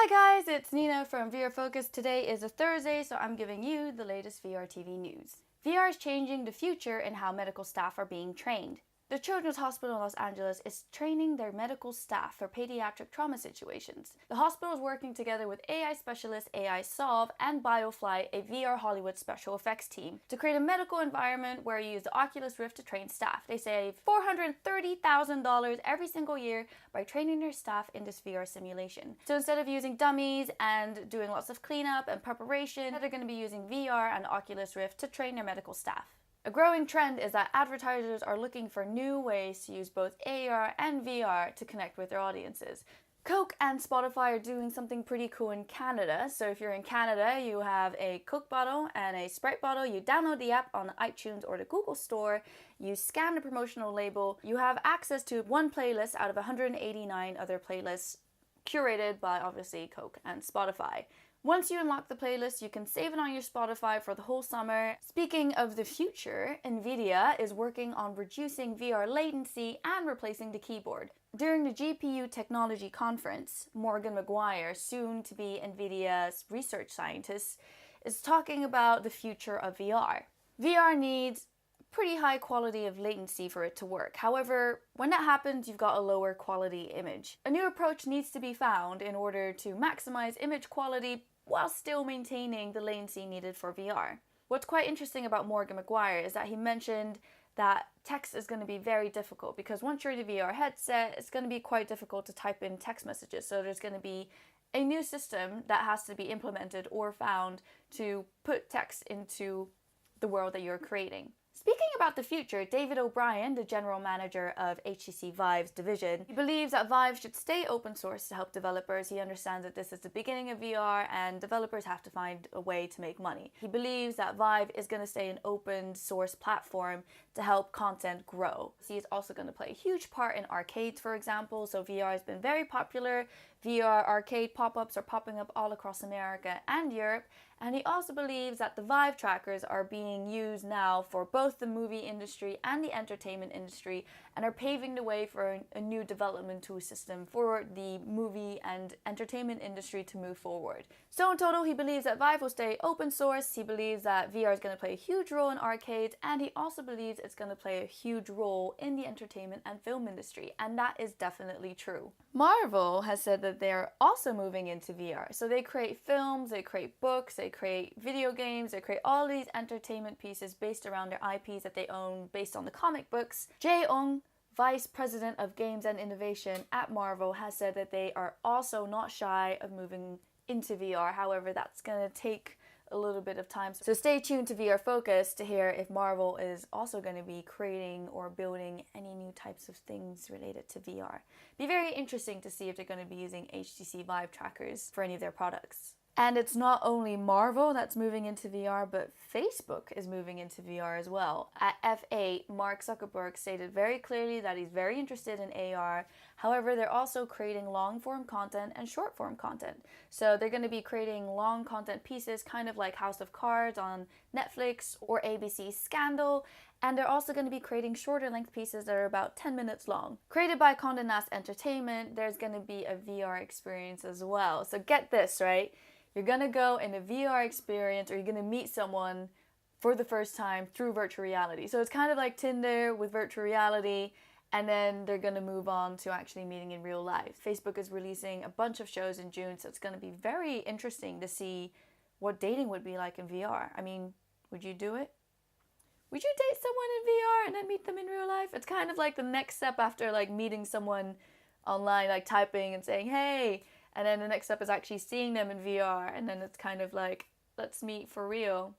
Hi guys, it's Nina from VR Focus. Today is a Thursday, so I'm giving you the latest VRTV news. VR is changing the future in how medical staff are being trained. The Children's Hospital in Los Angeles is training their medical staff for pediatric trauma situations. The hospital is working together with AI specialist AI Solve and BioFly, a VR Hollywood special effects team, to create a medical environment where you use the Oculus Rift to train staff. They save $430,000 every single year by training their staff in this VR simulation. So instead of using dummies and doing lots of cleanup and preparation, they're going to be using VR and Oculus Rift to train their medical staff. A growing trend is that advertisers are looking for new ways to use both AR and VR to connect with their audiences. Coke and Spotify are doing something pretty cool in Canada. So if you're in Canada, you have a Coke bottle and a Sprite bottle, you download the app on the iTunes or the Google Store, you scan the promotional label, you have access to one playlist out of 189 other playlists curated by obviously Coke and Spotify. Once you unlock the playlist, you can save it on your Spotify for the whole summer. Speaking of the future, Nvidia is working on reducing VR latency and replacing the keyboard. During the GPU Technology Conference, Morgan Maguire, soon to be Nvidia's research scientist, is talking about the future of VR. VR needs pretty high quality of latency for it to work. However, when that happens, you've got a lower quality image. A new approach needs to be found in order to maximize image quality while still maintaining the latency needed for VR. What's quite interesting about Morgan Maguire is that he mentioned that text is going to be very difficult because once you're in the VR headset, it's going to be quite difficult to type in text messages. So there's going to be a new system that has to be implemented or found to put text into the world that you're creating. Speaking about the future, David O'Brien, the general manager of HTC Vive's division, he believes that Vive should stay open source to help developers. He understands that this is the beginning of VR and developers have to find a way to make money. He believes that Vive is going to stay an open source platform to help content grow. He is also going to play a huge part in arcades, for example. So VR has been very popular. VR arcade pop-ups are popping up all across America and Europe. And he also believes that the Vive trackers are being used now for both the movie industry and the entertainment industry and are paving the way for a new development tool system for the movie and entertainment industry to move forward. So in total, he believes that Vive will stay open source, he believes that VR is going to play a huge role in arcades, and he also believes it's going to play a huge role in the entertainment and film industry, and that is definitely true. Marvel has said that they're also moving into VR. So they create films, they create books, they create video games, they create all these entertainment pieces based around their IPs that they own based on the comic books. Jae-Ung, Vice President of Games and Innovation at Marvel, has said that they are also not shy of moving into VR. However, that's going to take a little bit of time. So stay tuned to VR Focus to hear if Marvel is also going to be creating or building any new types of things related to VR. Be very interesting to see if they're going to be using HTC Vive trackers for any of their products. And it's not only Marvel that's moving into VR, but Facebook is moving into VR as well. At F8, Mark Zuckerberg stated very clearly that he's very interested in AR. However, they're also creating long-form content and short-form content. So they're going to be creating long content pieces, kind of like House of Cards on Netflix or ABC's Scandal. And they're also going to be creating shorter length pieces that are about 10 minutes long. Created by Condé Nast Entertainment, there's going to be a VR experience as well. So get this, right? You're going to go in a VR experience or you're going to meet someone for the first time through virtual reality. So it's kind of like Tinder with virtual reality, and then they're going to move on to actually meeting in real life. Facebook is releasing a bunch of shows in June, so it's going to be very interesting to see what dating would be like in VR. I mean, would you do it? Would you date someone in VR and then meet them in real life? It's kind of like the next step after like meeting someone online, like typing and saying, hey, and then the next step is actually seeing them in VR, and then it's kind of like, let's meet for real.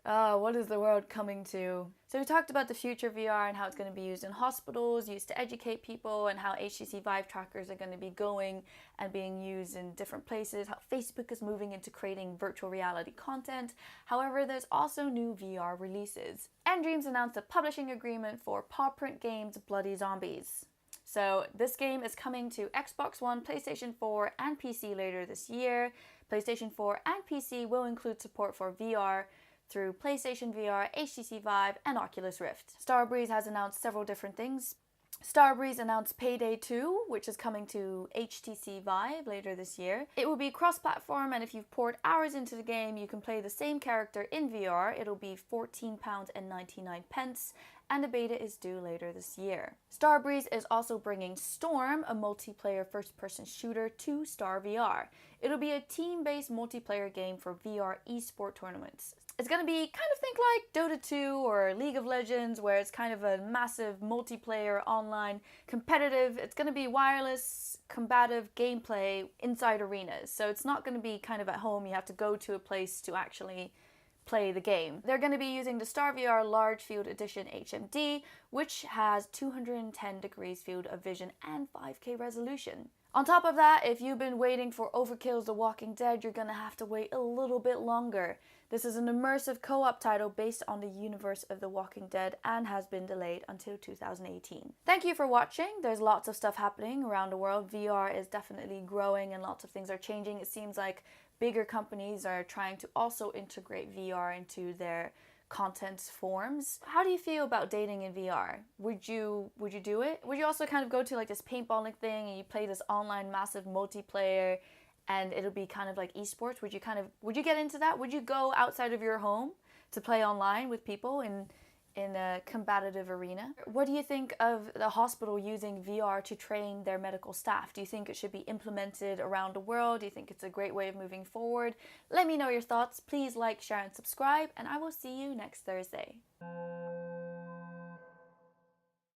What is the world coming to? So we talked about the future of VR and how it's going to be used in hospitals, used to educate people, and how HTC Vive trackers are going to be going and being used in different places, how Facebook is moving into creating virtual reality content. However, there's also new VR releases. nDreams announced a publishing agreement for Paw Print Games' Bloody Zombies. So this game is coming to Xbox One, PlayStation 4, and PC later this year. PlayStation 4 and PC will include support for VR through PlayStation VR, HTC Vive, and Oculus Rift. Starbreeze has announced several different things. Starbreeze announced Payday 2, which is coming to HTC Vive later this year. It will be cross-platform, and if you've poured hours into the game, you can play the same character in VR. It'll be £14.99, and the beta is due later this year. Starbreeze is also bringing Storm, a multiplayer first-person shooter, to Star VR. It'll be a team-based multiplayer game for VR esport tournaments. It's going to be kind of think like Dota 2 or League of Legends, where it's kind of a massive multiplayer online competitive. It's going to be wireless combative gameplay inside arenas. So it's not going to be kind of at home. You have to go to a place to actually play the game. They're going to be using the Star VR Large Field Edition HMD, which has 210 degrees field of vision and 5K resolution. On top of that, if you've been waiting for Overkill's The Walking Dead, you're going to have to wait a little bit longer. This is an immersive co-op title based on the universe of The Walking Dead and has been delayed until 2018. Thank you for watching. There's lots of stuff happening around the world. VR is definitely growing and lots of things are changing. It seems like bigger companies are trying to also integrate VR into their content forms. How do you feel about dating in VR? Would you do it? Would you also kind of go to like this paintballing thing and you play this online massive multiplayer and it'll be kind of like esports? Would you get into that? Would you go outside of your home to play online with people in a combative arena? What do you think of the hospital using VR to train their medical staff? Do you think it should be implemented around the world? Do you think it's a great way of moving forward? Let me know your thoughts. Please like, share, and subscribe, and I will see you next Thursday.